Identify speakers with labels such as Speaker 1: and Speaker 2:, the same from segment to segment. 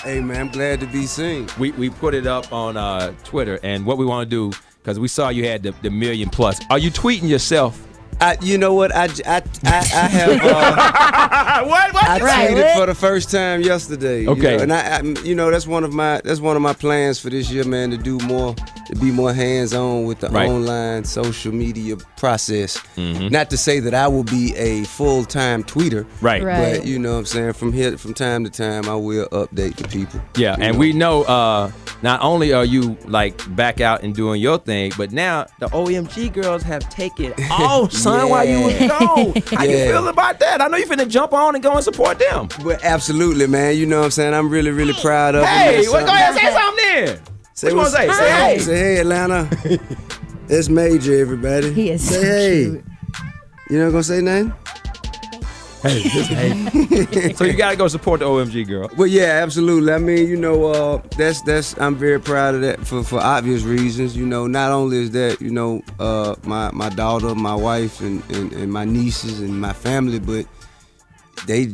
Speaker 1: Hey, man, I'm glad to be seen.
Speaker 2: We put it up on Twitter, and what we want to do, because we saw you had the million plus. Are you tweeting yourself?
Speaker 1: You know what? I have.
Speaker 2: What?
Speaker 1: I tweeted for the first time yesterday.
Speaker 2: Okay.
Speaker 1: And that's one of my plans for this year, man, to be more hands-on with the online social media process. Mm-hmm. Not to say that I will be a full-time tweeter,
Speaker 2: right?
Speaker 1: But you know what I'm saying, from time to time, I will update the people.
Speaker 2: Yeah, and we know not only are you like back out and doing your thing, but now the OMG girls have taken off, son. While you was gone, how you feel about that? I know you finna jump on and go and support them.
Speaker 1: Well, absolutely, man. You know what I'm saying? I'm really, really proud of them.
Speaker 2: Hey, go ahead, say something then. What you want to say? Say hey.
Speaker 1: Say hey, Atlanta. It's Major, everybody.
Speaker 3: He is
Speaker 1: say
Speaker 3: so
Speaker 1: hey.
Speaker 3: cute.
Speaker 1: You not gonna say nothing?
Speaker 2: Hey. So you gotta go support the OMG girl.
Speaker 1: Well, yeah, absolutely. I mean, you know, that's I'm very proud of that for obvious reasons. You know, not only is that, you know, my daughter, my wife, and my nieces and my family, but they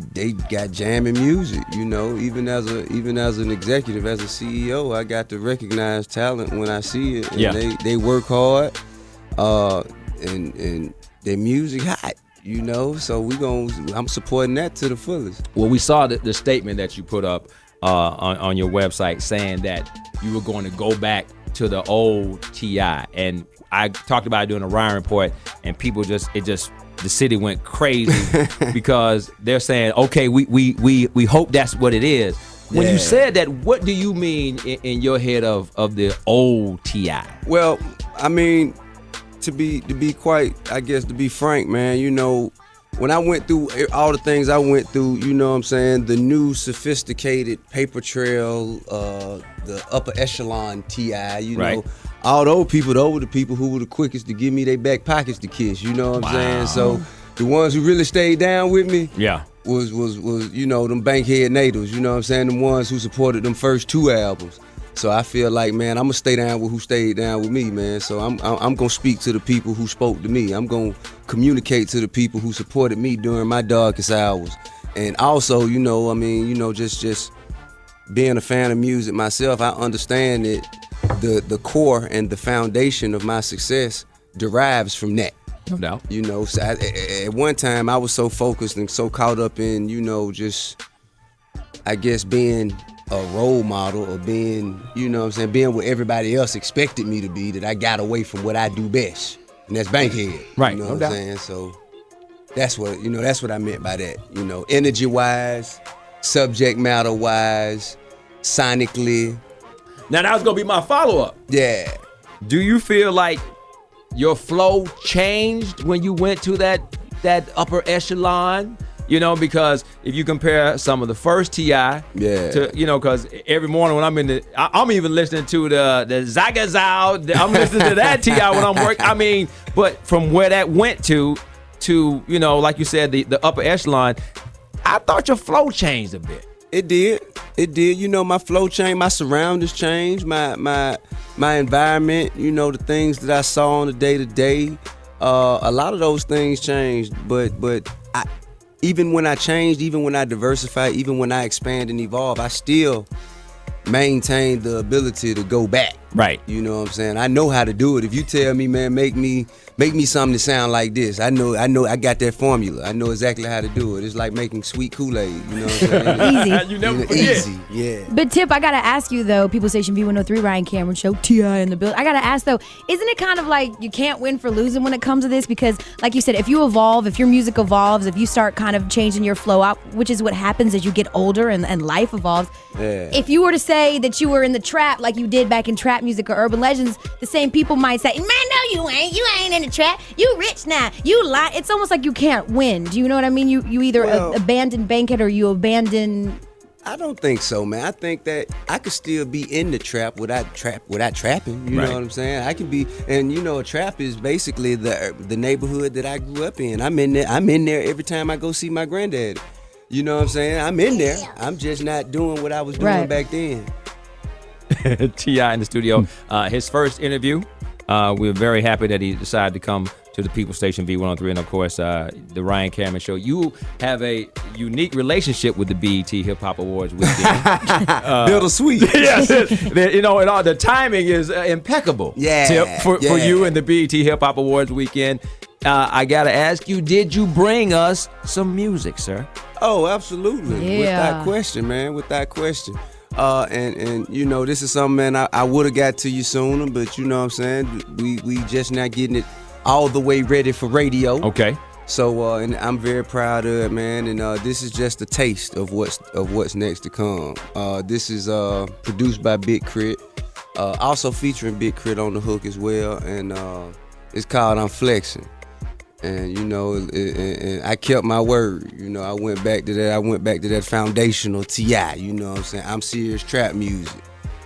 Speaker 1: got jamming music. You know, even as an executive, as a CEO, I got to recognize talent when I see it. And they work hard, and their music hot. You know, so I'm supporting that to the fullest.
Speaker 2: Well, we saw the statement that you put up on your website saying that you were going to go back to the old T.I. And I talked about doing a Ryan report, and people the city went crazy because they're saying, okay, we hope that's what it is. When you said that, what do you mean in your head of the old T.I.?
Speaker 1: Well, I mean, to be frank, man, you know, when I went through all the things I went through, you know what I'm saying, the new sophisticated paper trail, the upper echelon T.I., you know, all those were the people who were the quickest to give me their back pockets to kiss, you know what I'm saying? So the ones who really stayed down with me was you know, them Bankhead natives, you know what I'm saying, them ones who supported them first two albums. So I feel like, man, I'm gonna stay down with who stayed down with me, man. So I'm gonna speak to the people who spoke to me. I'm gonna communicate to the people who supported me during my darkest hours. And also, you know, I mean, you know, just being a fan of music myself, I understand that the core and the foundation of my success derives from that.
Speaker 2: No doubt.
Speaker 1: You know, so at one time I was so focused and so caught up in, you know, just, I guess, being a role model or being, you know what I'm saying, being what everybody else expected me to be, that I got away from what I do best. And that's Bankhead.
Speaker 2: Right.
Speaker 1: You know what I'm saying? So that's what I meant by that. You know, energy wise, subject matter wise, sonically.
Speaker 2: Now that was gonna be my follow-up.
Speaker 1: Yeah.
Speaker 2: Do you feel like your flow changed when you went to that upper echelon? You know, because if you compare some of the first T.I. to, you know, because every morning when I'm even listening to the Zagazao, I'm listening to that T.I. when I'm working. I mean, but from where that went to, you know, like you said, the upper echelon, I thought your flow changed a bit.
Speaker 1: It did. You know, my flow changed, my surroundings changed, my environment, you know, the things that I saw on the day-to-day. A lot of those things changed, but even when I changed, even when I diversified, even when I expand and evolve, I still maintain the ability to go back.
Speaker 2: Right.
Speaker 1: You know what I'm saying? I know how to do it. If you tell me, man, make me something to sound like this, I know I got that formula. I know exactly how to do it. It's like making sweet Kool-Aid, you know what I'm saying?
Speaker 3: Easy.
Speaker 2: You never forget.
Speaker 1: Easy, yeah.
Speaker 3: But Tip, I gotta ask you though, people Station V103, Ryan Cameron Show, T.I. in the building. I gotta ask though, isn't it kind of like you can't win for losing when it comes to this? Because like you said, if you evolve, if your music evolves, if you start kind of changing your flow out, which is what happens as you get older and life evolves.
Speaker 1: Yeah.
Speaker 3: If you were to say that you were in the trap like you did back in trap music or urban legends, the same people might say, man, no you ain't. You ain't in the trap. You rich now. You lie. It's almost like you can't win. Do you know what I mean? You either abandon Bankhead or you abandon...
Speaker 1: I don't think so, man. I think that I could still be in the trap without trapping. You know what I'm saying? I can be, and you know, a trap is basically the neighborhood that I grew up in. I'm in there every time I go see my granddad. You know what I'm saying? I'm in there. I'm just not doing what I was doing back then.
Speaker 2: T.I. in the studio. His first interview. We're very happy that he decided to come to to the People Station V103, and of course, the Ryan Cameron Show. You have a unique relationship with the BET Hip Hop Awards weekend.
Speaker 1: Build a suite.
Speaker 2: Yes, the timing is impeccable.
Speaker 1: Yeah,
Speaker 2: Tip, for you and the BET Hip Hop Awards weekend. I gotta ask you, did you bring us some music, sir?
Speaker 1: Oh, absolutely.
Speaker 3: Yeah.
Speaker 1: Without question, man. Without question. And this is something, man, I would have got to you sooner, but you know what I'm saying? We just not getting it all the way ready for radio.
Speaker 2: Okay.
Speaker 1: So and I'm very proud of it, man. And this is just a taste of what's next to come. This is produced by Big Crit, also featuring Big Crit on the hook as well, and it's called I'm Flexing. And and I kept my word. I went back to that. I went back to that foundational T.I. You know what I'm saying? I'm serious trap music.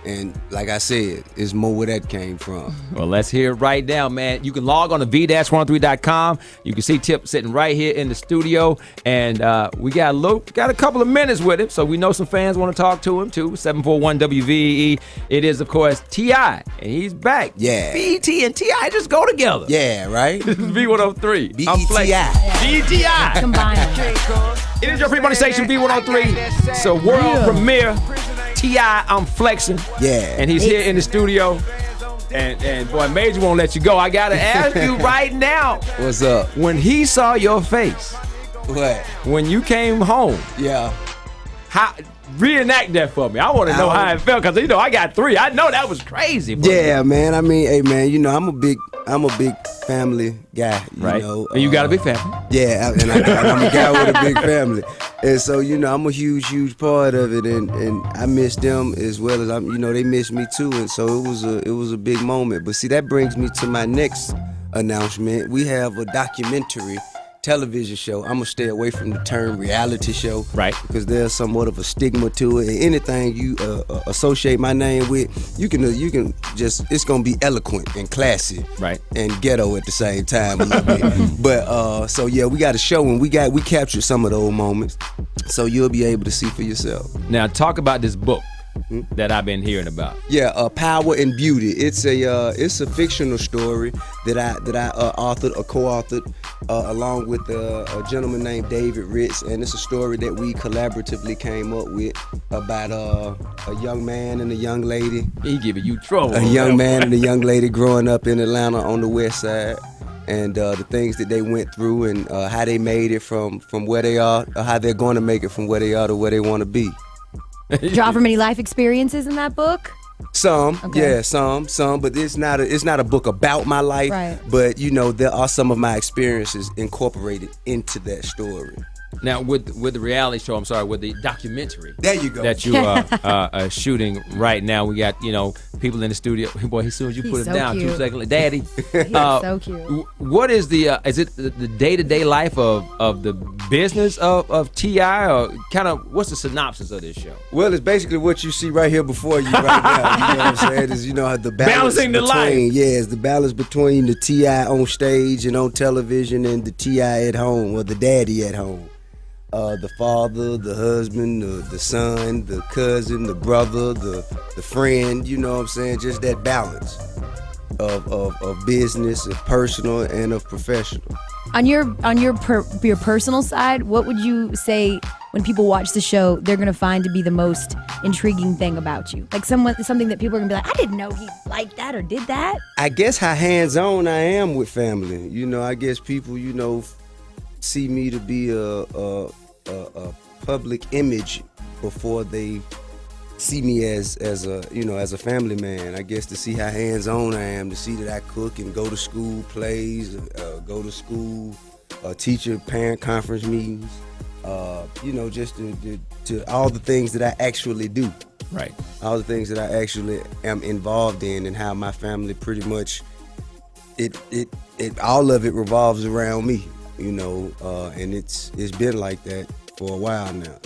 Speaker 1: And like I said, it's more where that came from.
Speaker 2: Well, let's hear it right now, man. You can log on to v-103.com. You can see Tip sitting right here in the studio. And we got a couple of minutes with him, so we know some fans want to talk to him, too. 741 WVEE. It is, of course, T.I., and he's back.
Speaker 1: Yeah.
Speaker 2: B.E.T. and T.I. just go together.
Speaker 1: Yeah, right?
Speaker 2: This is V103.
Speaker 1: B.E.T.I.
Speaker 2: B.E.T.I.
Speaker 3: Combine.
Speaker 2: It is your pre-morning station, V103. So world premiere, T.I., I'm Flexing.
Speaker 1: Yeah.
Speaker 2: And he's here in the studio. And boy, Major won't let you go. I got to ask you right now.
Speaker 1: What's up?
Speaker 2: When he saw your face,
Speaker 1: What?
Speaker 2: when you came home,
Speaker 1: Yeah.
Speaker 2: how reenact that for me. I want to know how it felt, because I got 3. I know that was crazy.
Speaker 1: Yeah, man. I mean, hey, man. I'm a big family guy.
Speaker 2: Right.
Speaker 1: And
Speaker 2: you got a big family.
Speaker 1: Yeah, and I'm a guy with a big family, and so I'm a huge part of it, and I miss them as well as they miss me too, and so it was a big moment. But see, that brings me to my next announcement. We have a documentary television show. I'm gonna stay away from the term reality show,
Speaker 2: right?
Speaker 1: Because there's somewhat of a stigma to it, and anything you associate my name with, you can just, it's gonna be eloquent and classy,
Speaker 2: right?
Speaker 1: And ghetto at the same time a little bit. But so yeah, we got a show, and we captured some of those moments, so you'll be able to see for yourself.
Speaker 2: Now talk about this book that I've been hearing about.
Speaker 1: Yeah, Power and Beauty. It's a fictional story that I authored or co-authored along with a gentleman named David Ritz, and it's a story that we collaboratively came up with about a young man and a young lady.
Speaker 2: He giving you trouble.
Speaker 1: A young man and a young lady growing up in Atlanta on the West Side, and the things that they went through, and how they made it from where they are, or how they're going to make it from where they are to where they want to be.
Speaker 3: Draw from any life experiences in that book?
Speaker 1: Some,
Speaker 3: okay.
Speaker 1: Yeah, some, but it's not a book about my life,
Speaker 3: right.
Speaker 1: But there are some of my experiences incorporated into that story.
Speaker 2: Now with the reality show, with the documentary.
Speaker 1: There you go.
Speaker 2: That you are shooting right now. We got people in the studio. Boy, as soon as you put it down,
Speaker 3: cute.
Speaker 2: 2 seconds later, Daddy.
Speaker 3: He's so cute.
Speaker 2: What is is it the day-to-day life of the business of T.I., or kind of what's the synopsis of this show?
Speaker 1: Well, it's basically what you see right here before you right now. You know what I'm saying? Is the balance
Speaker 2: balancing the life.
Speaker 1: Yeah, it's the balance between the T.I. on stage and on television, and the T.I. at home, or the daddy at home. The father, the husband, the son, the cousin, the brother, the friend, you know what I'm saying? Just that balance of business, of personal, and of professional.
Speaker 3: On your personal side, what would you say when people watch the show they're gonna find to be the most intriguing thing about you? Like something that people are gonna be like, I didn't know he liked that or did that.
Speaker 1: I guess how hands-on I am with family. I guess people, see me to be a public image before they see me as a family man. I guess to see how hands-on I am, to see that I cook and go to school plays, go to school, teacher parent conference meetings, just to all the things that I actually do.
Speaker 2: Right.
Speaker 1: All the things that I actually am involved in, and how my family pretty much it all of it revolves around me. And it's been like that for a while now.